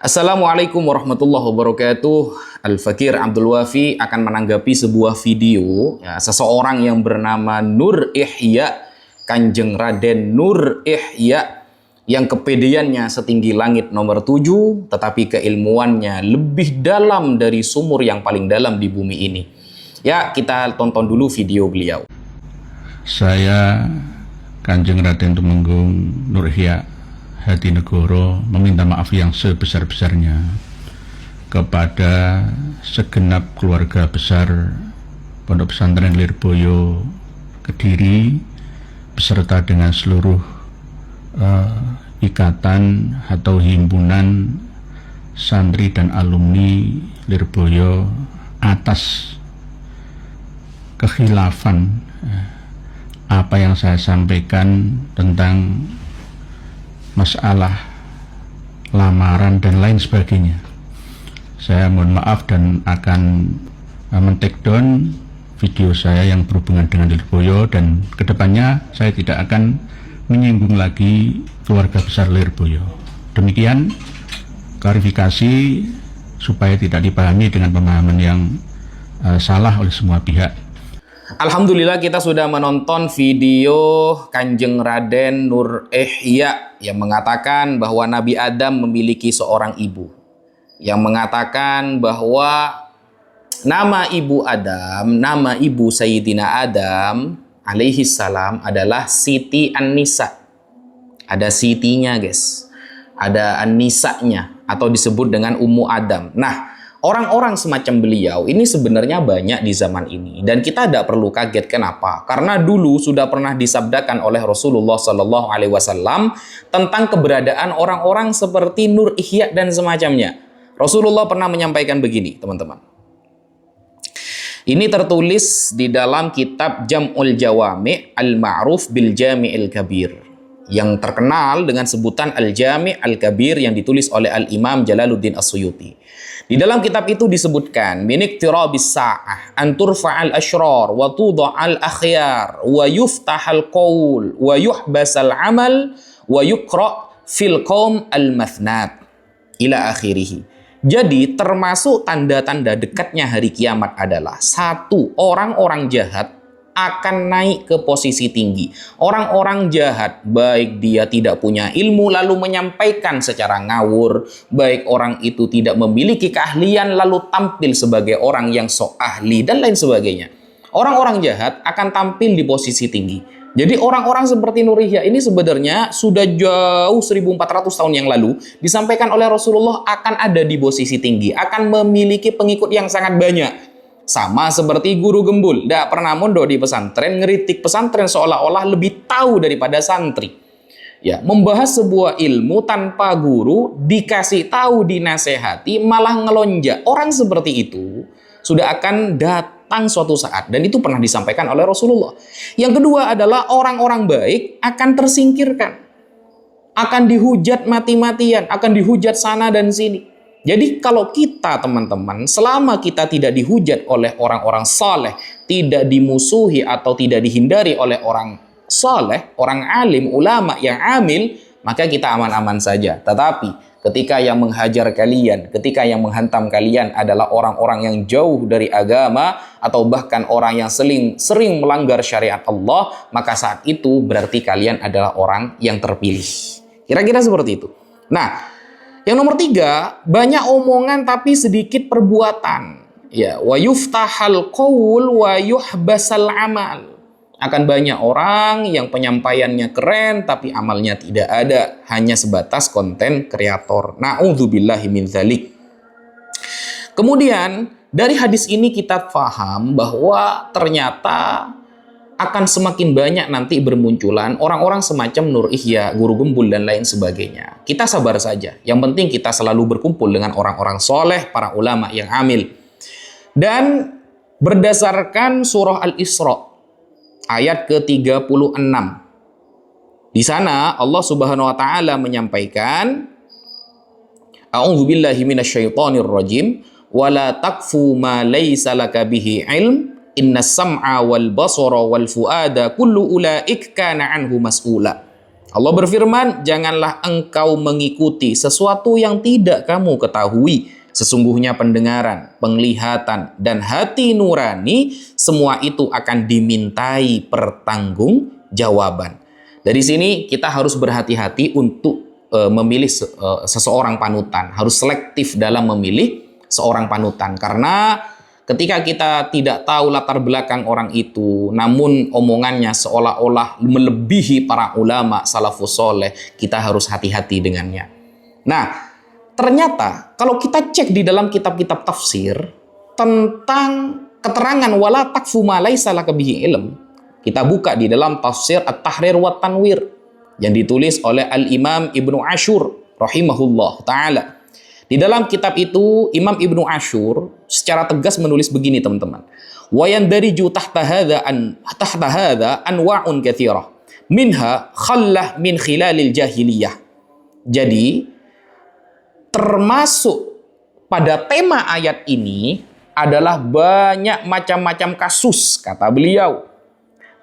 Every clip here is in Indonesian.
Assalamualaikum warahmatullahi wabarakatuh. Al-Fakir Abdul Wafi akan menanggapi sebuah video seseorang yang bernama Nur Ihya, Kanjeng Raden Nur Ihya, yang kepedeannya setinggi langit nomor 7, tetapi keilmuannya lebih dalam dari sumur yang paling dalam di bumi ini. Ya, kita tonton dulu video beliau. Saya Kanjeng Raden Tumenggung Nur Ihya Hadinegoro meminta maaf yang sebesar-besarnya kepada segenap keluarga besar Pondok Pesantren Lirboyo Kediri beserta dengan seluruh ikatan atau himpunan santri dan alumni Lirboyo atas kekhilafan apa yang saya sampaikan tentang masalah lamaran dan lain sebagainya. Saya mohon maaf dan akan men-take down video saya yang berhubungan dengan Lirboyo, dan kedepannya saya tidak akan menyinggung lagi keluarga besar Lirboyo. Demikian klarifikasi supaya tidak dipahami dengan pemahaman yang salah oleh semua pihak. Alhamdulillah, kita sudah menonton video Kanjeng Raden Nur Ihya yang mengatakan bahwa Nabi Adam memiliki seorang ibu, yang mengatakan bahwa nama ibu Adam, nama ibu Sayyidina Adam alaihi salam adalah Siti An-Nisa. Ada Sitinya guys, ada An-Nisanya, atau disebut dengan Ummu Adam. Nah, orang-orang semacam beliau ini sebenarnya banyak di zaman ini, dan kita tidak perlu kaget. Kenapa? Karena dulu sudah pernah disabdakan oleh Rasulullah Shallallahu Alaihi Wasallam tentang keberadaan orang-orang seperti Nur Ihya dan semacamnya. Rasulullah pernah menyampaikan begini, teman-teman. Ini tertulis di dalam kitab Jam'ul Jawami' Al-Ma'ruf bil Jami'il Kabir, yang terkenal dengan sebutan Al-Jami' Al-Kabir, yang ditulis oleh Al-Imam Jalaluddin As-Suyuti. Di dalam kitab itu disebutkan, min iqtirabis sa'ah an turfa'al ashrar wa tudha'al akhyar wa yuftahal qaul wa yuhbasal amal wa yuqra' fil qaum al-mathnat ila akhirih. Jadi termasuk tanda-tanda dekatnya hari kiamat adalah: satu, orang-orang jahat akan naik ke posisi tinggi. Orang-orang jahat, baik dia tidak punya ilmu lalu menyampaikan secara ngawur, baik orang itu tidak memiliki keahlian lalu tampil sebagai orang yang sok ahli, dan lain sebagainya. Orang-orang jahat akan tampil di posisi tinggi. Jadi orang-orang seperti Nur Ihya ini sebenarnya sudah jauh 1400 tahun yang lalu disampaikan oleh Rasulullah akan ada di posisi tinggi, akan memiliki pengikut yang sangat banyak. Sama seperti guru gembul, tidak pernah mondok di pesantren, ngeritik pesantren seolah-olah lebih tahu daripada santri. Ya, membahas sebuah ilmu tanpa guru, dikasih tahu, dinasehati, malah ngelonjak. Orang seperti itu sudah akan datang suatu saat, dan itu pernah disampaikan oleh Rasulullah. Yang kedua adalah orang-orang baik akan tersingkirkan, akan dihujat mati-matian, akan dihujat sana dan sini. Jadi kalau kita, teman-teman, selama kita tidak dihujat oleh orang-orang saleh, tidak dimusuhi atau tidak dihindari oleh orang saleh, orang alim, ulama yang amil, maka kita aman-aman saja. Tetapi ketika yang menghajar kalian, ketika yang menghantam kalian adalah orang-orang yang jauh dari agama, atau bahkan orang yang sering melanggar syariat Allah, maka saat itu berarti kalian adalah orang yang terpilih. Kira-kira seperti itu. Nah, yang nomor 3, banyak omongan tapi sedikit perbuatan. Ya, wa yuftahal qaul wa yuhbasal amal. Akan banyak orang yang penyampaiannya keren tapi amalnya tidak ada, hanya sebatas konten kreator. Na'udzubillahi min dzalik. Kemudian dari hadis ini kita paham bahwa ternyata akan semakin banyak nanti bermunculan orang-orang semacam Nur Ihya, guru gembul, dan lain sebagainya. Kita sabar saja. Yang penting kita selalu berkumpul dengan orang-orang soleh, para ulama yang amil. Dan berdasarkan surah Al-Isra, ayat ke-36. Di sana Allah Subhanahu wa taala menyampaikan, A'udzubillahi minasyaitonir rajim, wala taqfu ma laisa laka bihi ilm. Inna sam'a wal basara wal fuada kullu ulaik kana anhu mas'ula. Allah berfirman, janganlah engkau mengikuti sesuatu yang tidak kamu ketahui. Sesungguhnya pendengaran, penglihatan, dan hati nurani, semua itu akan dimintai pertanggungjawaban. Dari sini kita harus berhati-hati untuk memilih seseorang panutan. Harus selektif dalam memilih seorang panutan. Karena ketika kita tidak tahu latar belakang orang itu, namun omongannya seolah-olah melebihi para ulama salafus soleh, kita harus hati-hati dengannya. Nah, ternyata kalau kita cek di dalam kitab-kitab tafsir tentang keterangan wala takfu ma laisa laka bihi ilm, kita buka di dalam tafsir At-Tahrir wa Tanwir yang ditulis oleh Al-Imam Ibnu Ashur rahimahullah ta'ala. Di dalam kitab itu, Imam Ibnu Ashur secara tegas menulis begini, teman-teman. Wa yandariju tahta hadza anwa'un katsirah. Minha khallah min khilalil jahiliyah. Jadi, termasuk pada tema ayat ini adalah banyak macam-macam kasus, kata beliau.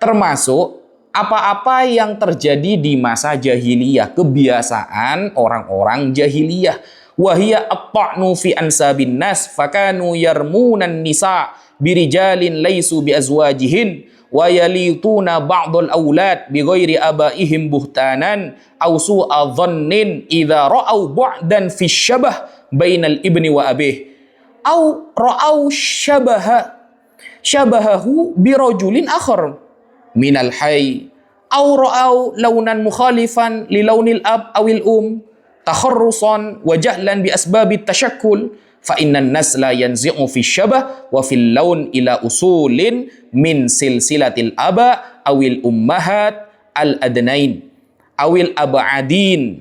Termasuk apa-apa yang terjadi di masa jahiliyah, kebiasaan orang-orang jahiliyah. Wahia at-ta'nu fi ansabin nas fakanu yarmunan nisa birijalin laisu bi azwajihin wa yalituna ba'dul aulad bi ghairi abaihim buhtanan aw su'a dhannin idza ra'au bu'dan fi syabah bainal ibni wa abih aw ra'au syabahahu bi rajulin akhar minal hayy aw ra'au launan mukhalifan li launil ab awil takharrusan wa jahlan bi asbabit tashakkul fa innan nasla yanzi'u fi syabah wa fil laun ila usulin min silsilatil aba awil ummahat al adnain awil abadin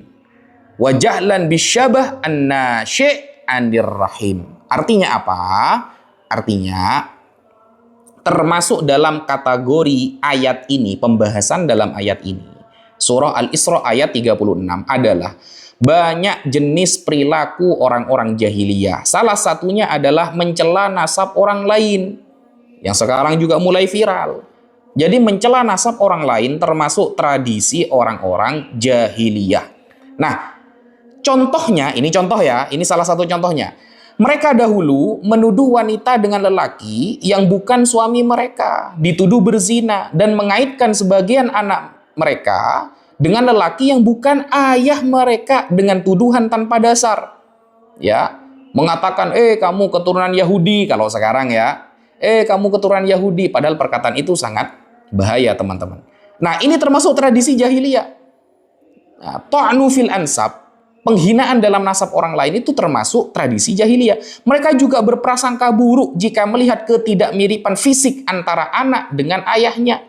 wa jahlan bi syabah an-nasyi' anir rahim. Artinya apa? Artinya termasuk dalam kategori ayat ini, pembahasan dalam ayat ini, surah Al-Isra ayat 36 adalah banyak jenis perilaku orang-orang jahiliyah. Salah satunya adalah mencela nasab orang lain, yang sekarang juga mulai viral. Jadi mencela nasab orang lain termasuk tradisi orang-orang jahiliyah. Nah, contohnya, ini contoh ya, ini salah satu contohnya. Mereka dahulu menuduh wanita dengan lelaki yang bukan suami mereka, dituduh berzina, dan mengaitkan sebagian anak mereka dengan lelaki yang bukan ayah mereka dengan tuduhan tanpa dasar. Ya, mengatakan, kamu keturunan Yahudi, kalau sekarang ya, kamu keturunan Yahudi, padahal perkataan itu sangat bahaya, teman-teman. Nah, ini termasuk tradisi jahiliyah. Nah, ta'nu fil ansab, penghinaan dalam nasab orang lain itu termasuk tradisi jahiliyah. Mereka juga berprasangka buruk jika melihat ketidakmiripan fisik antara anak dengan ayahnya.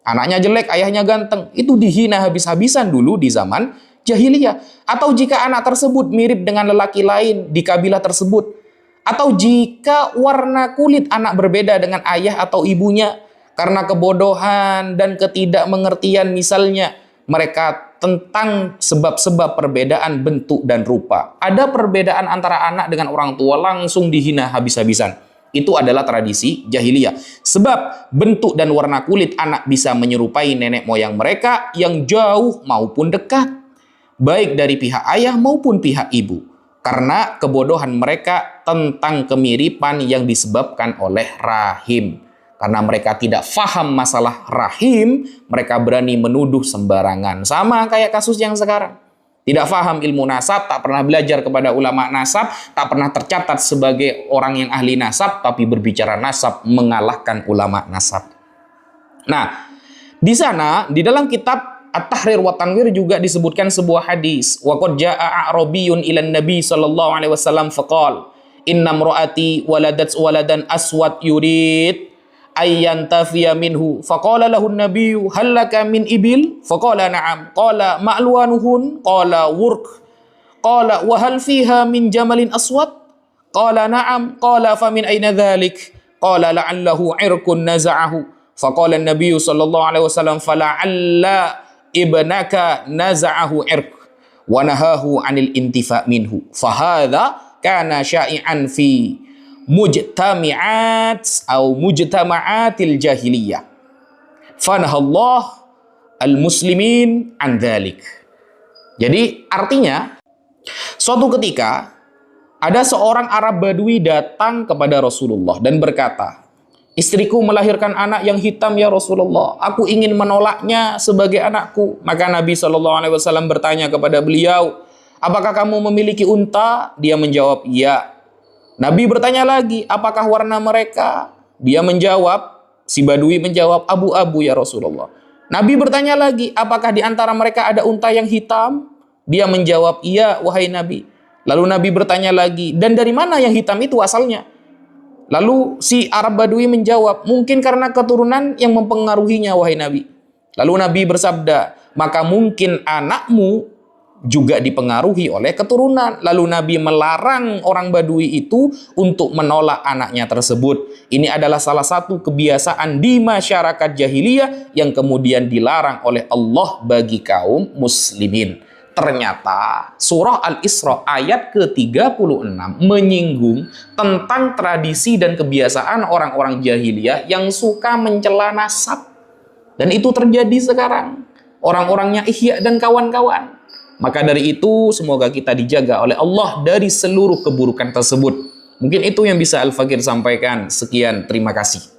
Anaknya jelek, ayahnya ganteng. Itu dihina habis-habisan dulu di zaman jahiliyah. Atau jika anak tersebut mirip dengan lelaki lain di kabilah tersebut. Atau jika warna kulit anak berbeda dengan ayah atau ibunya. Karena kebodohan dan ketidakmengertian misalnya. Mereka tentang sebab-sebab perbedaan bentuk dan rupa. Ada perbedaan antara anak dengan orang tua, langsung dihina habis-habisan. Itu adalah tradisi jahiliyah. Sebab bentuk dan warna kulit anak bisa menyerupai nenek moyang mereka yang jauh maupun dekat, baik dari pihak ayah maupun pihak ibu, karena kebodohan mereka tentang kemiripan yang disebabkan oleh rahim. Karena mereka tidak faham masalah rahim, mereka berani menuduh sembarangan. Sama kayak kasus yang sekarang. Tidak faham ilmu nasab, tak pernah belajar kepada ulama nasab, tak pernah tercatat sebagai orang yang ahli nasab, tapi berbicara nasab mengalahkan ulama nasab. Nah, di sana, di dalam kitab At-Tahrir wa Tanwir juga disebutkan sebuah hadis. Wa qad jaa'a a'rabiyyun ilan nabi sallallahu alaihi wasallam faqala inna imra'ati waladan aswad yurid ayyantafiya minhu faqala lahu an-nabiyyu hal laka min ibil faqala na'am qala ma'luwanuhun qala wurk qala wa hal fiha min jamalin aswad qala na'am qala fa min ayna dhalik qala la'allahu irkun naza'ahu faqala an-nabiyyu sallallahu alaihi wasallam fala'alla ibnaka naza'ahu irk wa nahahu 'anil intifa' minhu fa hadha kana sya'i'an fi mujtama'atil jahiliyah. Fanahallah al-muslimin an dzalik. Jadi artinya suatu ketika ada seorang Arab Badui datang kepada Rasulullah dan berkata, istriku melahirkan anak yang hitam ya Rasulullah. Aku ingin menolaknya sebagai anakku. Maka Nabi SAW bertanya kepada beliau, apakah kamu memiliki unta? Dia menjawab, iya. Nabi bertanya lagi, apakah warna mereka? Dia menjawab, si Badui menjawab, abu-abu ya Rasulullah. Nabi bertanya lagi, apakah di antara mereka ada unta yang hitam? Dia menjawab, iya wahai Nabi. Lalu Nabi bertanya lagi, dan dari mana yang hitam itu asalnya? Lalu si Arab Badui menjawab, mungkin karena keturunan yang mempengaruhinya wahai Nabi. Lalu Nabi bersabda, maka mungkin anakmu juga dipengaruhi oleh keturunan. Lalu Nabi melarang orang Badui itu untuk menolak anaknya tersebut. Ini adalah salah satu kebiasaan di masyarakat jahiliyah yang kemudian dilarang oleh Allah bagi kaum muslimin. Ternyata surah Al-Isra ayat ke-36 menyinggung tentang tradisi dan kebiasaan orang-orang jahiliyah yang suka mencela nasab. Dan itu terjadi sekarang. Orang-orangnya Ihya dan kawan-kawan. Maka dari itu semoga kita dijaga oleh Allah dari seluruh keburukan tersebut. Mungkin itu yang bisa Al-Fakir sampaikan. Sekian, terima kasih.